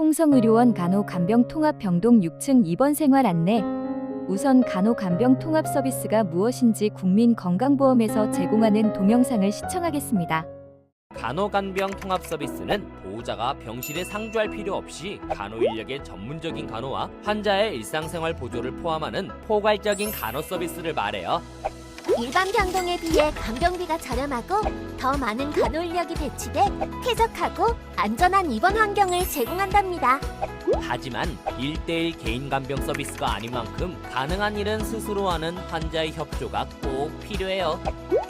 홍성의료원 간호간병통합병동 6층 입원 생활 안내. 우선 간호간병통합 서비스가 무엇인지 국민건강보험에서 제공하는 동영상을 시청하겠습니다. 간호간병 통합 서비스는 보호자가 병실에 상주할 필요 없이 간호 인력의 전문적인 간호와 환자의 일상생활 보조를 포함하는 포괄적인 간호 서비스를 말해요. 일반 병동에 비해 간병비가 저렴하고 더 많은 간호 인력이 배치돼 쾌적하고 안전한 입원 환경을 제공한답니다. 하지만 1:1 개인 간병 서비스가 아닌 만큼 가능한 일은 스스로 하는 환자의 협조가 꼭 필요해요.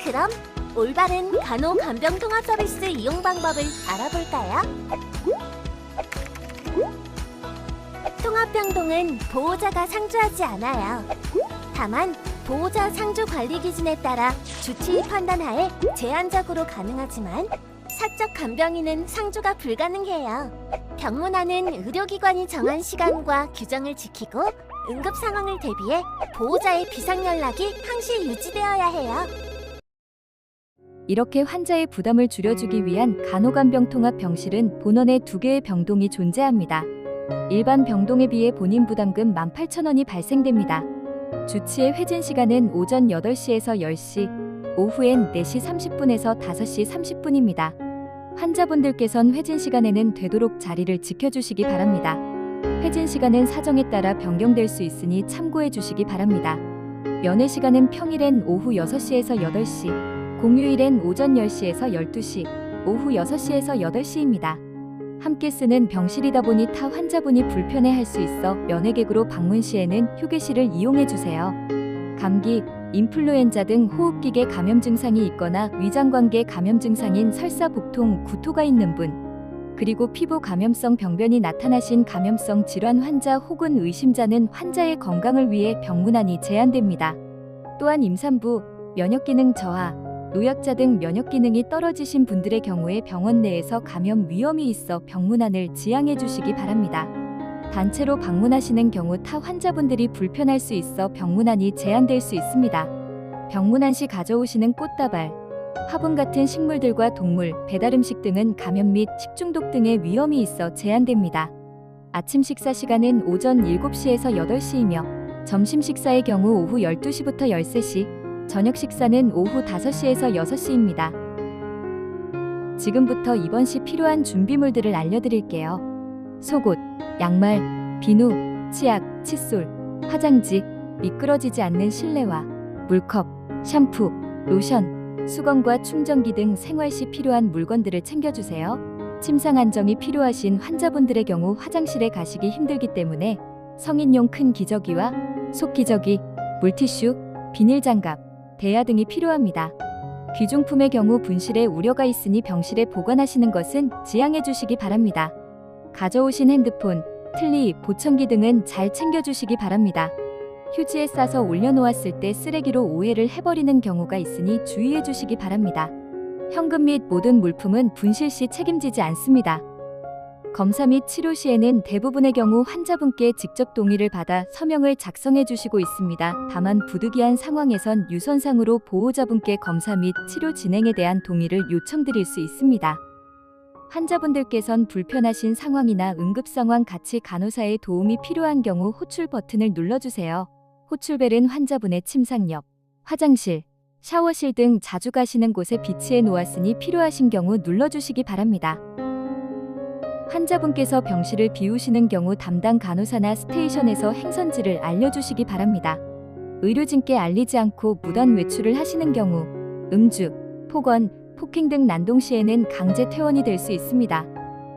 그럼 올바른 간호 간병 통합 서비스 이용 방법을 알아볼까요? 통합병동은 보호자가 상주하지 않아요. 다만 보호자 상주 관리 기준에 따라 주치의 판단하에 제한적으로 가능하지만 사적 간병인은 상주가 불가능해요. 병문안은 의료기관이 정한 시간과 규정을 지키고 응급 상황을 대비해 보호자의 비상 연락이 항시 유지되어야 해요. 이렇게 환자의 부담을 줄여주기 위한 간호간병통합 병실은 본원에 2개의 병동이 존재합니다. 일반 병동에 비해 본인 부담금 18,000원이 발생됩니다. 주치의 회진 시간은 오전 8시에서 10시, 오후엔 4시 30분에서 5시 30분입니다. 환자분들께선 회진 시간에는 되도록 자리를 지켜주시기 바랍니다. 회진 시간은 사정에 따라 변경될 수 있으니 참고해 주시기 바랍니다. 면회 시간은 평일엔 오후 6시에서 8시, 공휴일엔 오전 10시에서 12시, 오후 6시에서 8시입니다. 함께 쓰는 병실이다 보니 타 환자분이 불편해할 수 있어 면회객으로 방문 시에는 휴게실을 이용해 주세요. 감기, 인플루엔자 등 호흡기계 감염 증상이 있거나 위장관계 감염 증상인 설사, 복통, 구토가 있는 분, 그리고 피부 감염성 병변이 나타나신 감염성 질환 환자 혹은 의심자는 환자의 건강을 위해 병문안이 제한됩니다. 또한 임산부, 면역기능 저하, 노약자 등 면역기능이 떨어지신 분들의 경우에 병원 내에서 감염 위험이 있어 병문안을 지양해 주시기 바랍니다. 단체로 방문하시는 경우 타 환자분들이 불편할 수 있어 병문안이 제한될 수 있습니다. 병문안 시 가져오시는 꽃다발, 화분 같은 식물들과 동물, 배달음식 등은 감염 및 식중독 등의 위험이 있어 제한됩니다. 아침 식사 시간은 오전 7시에서 8시이며 점심 식사의 경우 오후 12시부터 13시, 저녁 식사는 오후 5시에서 6시입니다. 지금부터 입원 시 필요한 준비물들을 알려드릴게요. 속옷, 양말, 비누, 치약, 칫솔, 화장지, 미끄러지지 않는 실내화, 물컵, 샴푸, 로션, 수건과 충전기 등 생활 시 필요한 물건들을 챙겨주세요. 침상 안정이 필요하신 환자분들의 경우 화장실에 가시기 힘들기 때문에 성인용 큰 기저귀와 속기저귀, 물티슈, 비닐장갑, 대야 등이 필요합니다. 귀중품의 경우 분실에 우려가 있으니 병실에 보관하시는 것은 지양해 주시기 바랍니다. 가져오신 핸드폰, 틀니, 보청기 등은 잘 챙겨주시기 바랍니다. 휴지에 싸서 올려놓았을 때 쓰레기로 오해를 해버리는 경우가 있으니 주의해 주시기 바랍니다. 현금 및 모든 물품은 분실 시 책임지지 않습니다. 검사 및 치료 시에는 대부분의 경우 환자분께 직접 동의를 받아 서명을 작성해 주시고 있습니다. 다만 부득이한 상황에선 유선상으로 보호자분께 검사 및 치료 진행에 대한 동의를 요청드릴 수 있습니다. 환자분들께선 불편하신 상황이나 응급 상황 같이 간호사의 도움이 필요한 경우 호출 버튼을 눌러주세요. 호출벨은 환자분의 침상 옆, 화장실, 샤워실 등 자주 가시는 곳에 비치해 놓았으니 필요하신 경우 눌러주시기 바랍니다. 환자분께서 병실을 비우시는 경우 담당 간호사나 스테이션에서 행선지를 알려주시기 바랍니다. 의료진께 알리지 않고 무단 외출을 하시는 경우 음주, 폭언, 폭행 등 난동 시에는 강제 퇴원이 될 수 있습니다.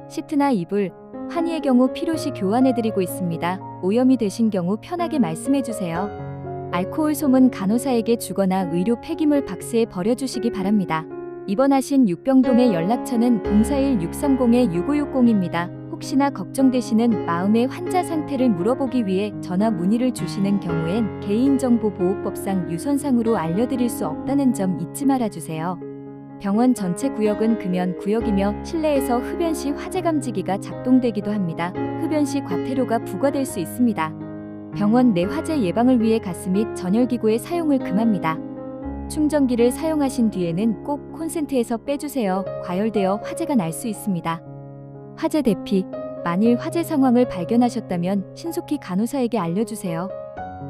시트나 이불, 환희의 경우 필요시 교환해드리고 있습니다. 오염이 되신 경우 편하게 말씀해주세요. 알코올 솜은 간호사에게 주거나 의료 폐기물 박스에 버려주시기 바랍니다. 입원하신 6병동의 연락처는 041-630-6560입니다. 혹시나 걱정되시는 마음의 환자 상태를 물어보기 위해 전화 문의를 주시는 경우엔 개인정보보호법상 유선상으로 알려드릴 수 없다는 점 잊지 말아주세요. 병원 전체 구역은 금연 구역이며 실내에서 흡연 시 화재 감지기가 작동되기도 합니다. 흡연 시 과태료가 부과될 수 있습니다. 병원 내 화재 예방을 위해 가스 및 전열기구의 사용을 금합니다. 충전기를 사용하신 뒤에는 꼭 콘센트에서 빼주세요. 과열되어 화재가 날 수 있습니다. 화재 대피, 만일 화재 상황을 발견하셨다면 신속히 간호사에게 알려주세요.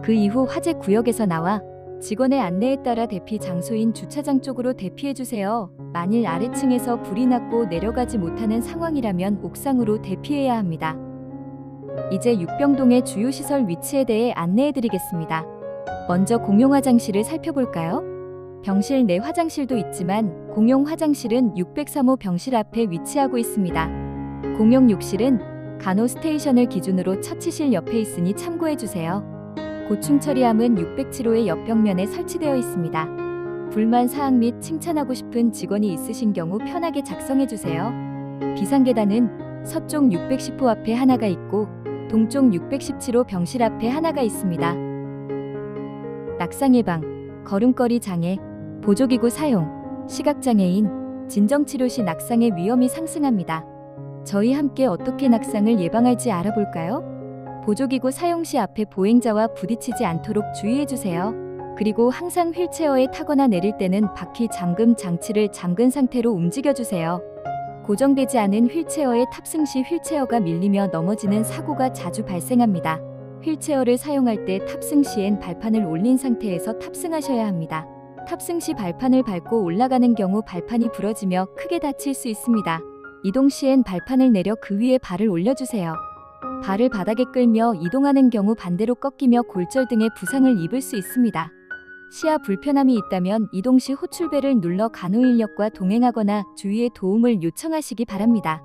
그 이후 화재 구역에서 나와 직원의 안내에 따라 대피 장소인 주차장 쪽으로 대피해주세요. 만일 아래층에서 불이 났고 내려가지 못하는 상황이라면 옥상으로 대피해야 합니다. 이제 육병동의 주요 시설 위치에 대해 안내해드리겠습니다. 먼저 공용 화장실을 살펴볼까요? 병실 내 화장실도 있지만 공용 화장실은 603호 병실 앞에 위치하고 있습니다. 공용 욕실은 간호 스테이션을 기준으로 처치실 옆에 있으니 참고해주세요. 고충 처리함은 607호의 옆 벽면에 설치되어 있습니다. 불만 사항 및 칭찬하고 싶은 직원이 있으신 경우 편하게 작성해주세요. 비상계단은 서쪽 610호 앞에 하나가 있고 동쪽 617호 병실 앞에 하나가 있습니다. 낙상 예방, 걸음걸이 장애, 보조기구 사용, 시각장애인, 진정치료 시 낙상의 위험이 상승합니다. 저희 함께 어떻게 낙상을 예방할지 알아볼까요? 보조기구 사용 시 앞에 보행자와 부딪히지 않도록 주의해주세요. 그리고 항상 휠체어에 타거나 내릴 때는 바퀴 잠금 장치를 잠근 상태로 움직여주세요. 고정되지 않은 휠체어에 탑승 시 휠체어가 밀리며 넘어지는 사고가 자주 발생합니다. 휠체어를 사용할 때 탑승 시엔 발판을 올린 상태에서 탑승하셔야 합니다. 탑승 시 발판을 밟고 올라가는 경우 발판이 부러지며 크게 다칠 수 있습니다. 이동 시엔 발판을 내려 그 위에 발을 올려주세요. 발을 바닥에 끌며 이동하는 경우 반대로 꺾이며 골절 등의 부상을 입을 수 있습니다. 시야 불편함이 있다면 이동 시 호출벨을 눌러 간호인력과 동행하거나 주위의 도움을 요청하시기 바랍니다.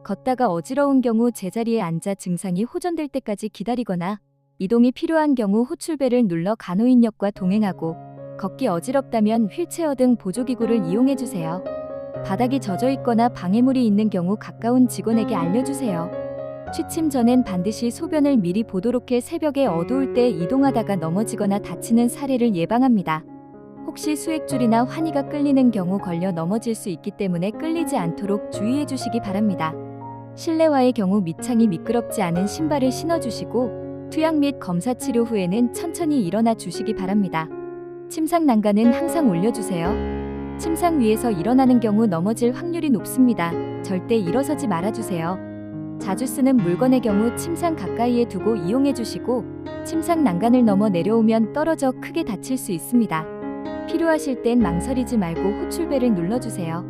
걷다가 어지러운 경우 제자리에 앉아 증상이 호전될 때까지 기다리거나 이동이 필요한 경우 호출벨을 눌러 간호인력과 동행하고 걷기 어지럽다면 휠체어 등 보조기구를 이용해주세요. 바닥이 젖어 있거나 방해물이 있는 경우 가까운 직원에게 알려주세요. 취침 전엔 반드시 소변을 미리 보도록 해 새벽에 어두울 때 이동하다가 넘어지거나 다치는 사례를 예방합니다. 혹시 수액줄이나 환희가 끌리는 경우 걸려 넘어질 수 있기 때문에 끌리지 않도록 주의해 주시기 바랍니다. 실내화의 경우 밑창이 미끄럽지 않은 신발을 신어주시고 투약 및 검사 치료 후에는 천천히 일어나 주시기 바랍니다. 침상 난간은 항상 올려주세요. 침상 위에서 일어나는 경우 넘어질 확률이 높습니다. 절대 일어서지 말아주세요. 자주 쓰는 물건의 경우 침상 가까이에 두고 이용해 주시고 침상 난간을 넘어 내려오면 떨어져 크게 다칠 수 있습니다. 필요하실 땐 망설이지 말고 호출벨을 눌러주세요.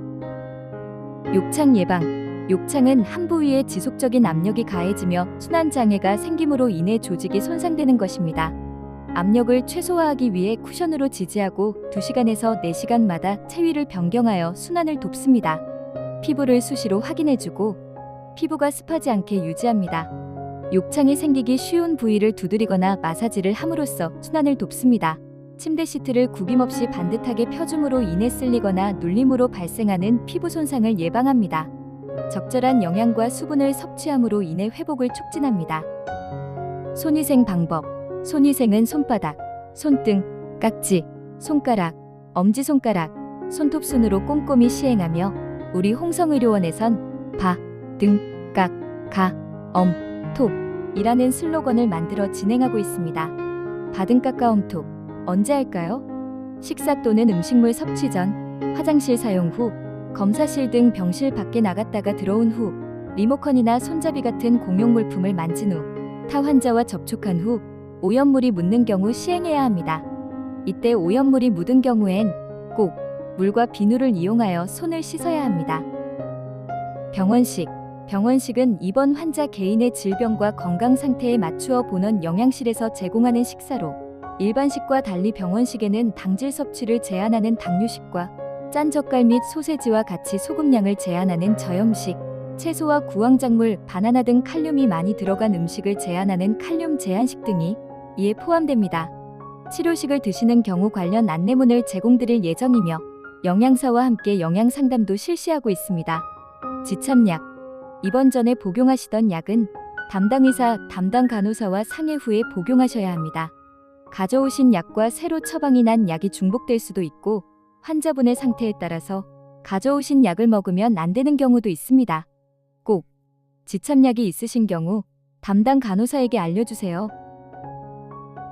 욕창 예방. 욕창은 한 부위에 지속적인 압력이 가해지며 순환장애가 생김으로 인해 조직이 손상되는 것입니다. 압력을 최소화하기 위해 쿠션으로 지지하고 2시간에서 4시간마다 체위를 변경하여 순환을 돕습니다. 피부를 수시로 확인해주고 피부가 습하지 않게 유지합니다. 욕창이 생기기 쉬운 부위를 두드리거나 마사지를 함으로써 순환을 돕습니다. 침대 시트를 구김없이 반듯하게 펴줌으로 인해 쓸리거나 눌림으로 발생하는 피부 손상을 예방합니다. 적절한 영양과 수분을 섭취함으로 인해 회복을 촉진합니다. 손위생 방법. 손위생은 손바닥, 손등, 깍지, 손가락, 엄지손가락, 손톱순으로 꼼꼼히 시행하며 우리 홍성의료원에선 바, 등, 깍, 가, 엄, 톱 이라는 슬로건을 만들어 진행하고 있습니다. 바등 깎아 엄톱. 언제 할까요? 식사 또는 음식물 섭취 전, 화장실 사용 후, 검사실 등 병실 밖에 나갔다가 들어온 후, 리모컨이나 손잡이 같은 공용 물품을 만진 후, 타 환자와 접촉한 후 오염물이 묻는 경우 시행해야 합니다. 이때 오염물이 묻은 경우엔 꼭 물과 비누를 이용하여 손을 씻어야 합니다. 병원식. 병원식은 입원 환자 개인의 질병과 건강 상태에 맞추어 본원 영양실에서 제공하는 식사로 일반식과 달리 병원식에는 당질 섭취를 제한하는 당류식과 짠 젓갈 및 소세지와 같이 소금량을 제한하는 저염식, 채소와 구황작물, 바나나 등 칼륨이 많이 들어간 음식을 제한하는 칼륨 제한식 등이 이에 포함됩니다. 치료식을 드시는 경우 관련 안내문을 제공드릴 예정이며 영양사와 함께 영양상담도 실시하고 있습니다. 지참약. 입원 전에 복용하시던 약은 담당 의사, 담당 간호사와 상의 후에 복용하셔야 합니다. 가져오신 약과 새로 처방이 난 약이 중복될 수도 있고 환자분의 상태에 따라서 가져오신 약을 먹으면 안 되는 경우도 있습니다. 꼭 지참약이 있으신 경우 담당 간호사에게 알려주세요.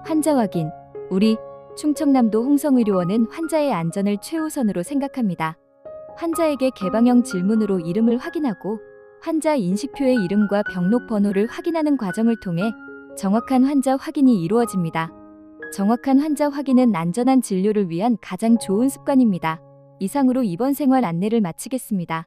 환자 확인. 우리 충청남도 홍성의료원은 환자의 안전을 최우선으로 생각합니다. 환자에게 개방형 질문으로 이름을 확인하고 환자 인식표의 이름과 병록 번호를 확인하는 과정을 통해 정확한 환자 확인이 이루어집니다. 정확한 환자 확인은 안전한 진료를 위한 가장 좋은 습관입니다. 이상으로 입원 생활 안내를 마치겠습니다.